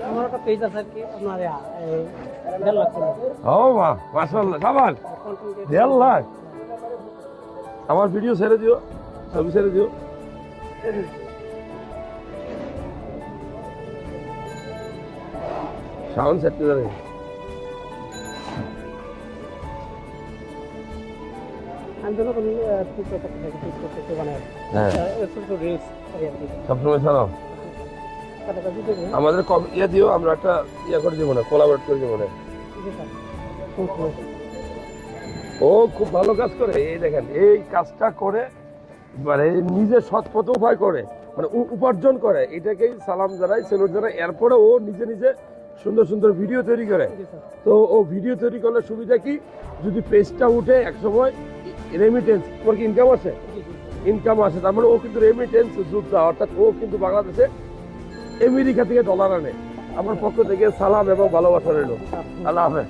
আমার একটা পেজ আছে আর কি আপনার 1.5 লাখ ও মা মাশাআল্লাহ সাবান 1.5 লাখ আমার ভিডিও ছেড়ে দিও ছবি ছেড়ে দিও সাউন্ড সেট করে আমি তো নতুন টিকটক করতে বানাই হ্যাঁ ছোট রিলস করি আর কি সবসময় ছাড়াও কাটাকাটি করি আমাদের ইয়ে দিও আমরা একটা ইয়ে করে দিব না কোলাবরেট করে দিব না ও খুব ভালো কাজ করে এই দেখেন এই কাজটা করে মানে নিজে সৎ পথ উপায় করে মানে উপার্জন করে এটাকেই সালাম জানাই সেলুট জানাই এরপরে ও নিজে নিজে সুন্দর সুন্দর ভিডিও তৈরি করে তো ও ভিডিও তৈরি করলে সুবিধা কি যদি পেজটা উঠে একসময় রেমিটেন্স ওর কি ইনকাম আছে ইনকাম আছে তার মানে ও কিন্তু রেমিটেন্স যোদ্ধা অর্থাৎ ও কিন্তু বাংলাদেশে আমেরিকা থেকে ডলার আনে আমার পক্ষ থেকে সালাম এবং ভালোবাসা রইল আল্লাহ হাফেজ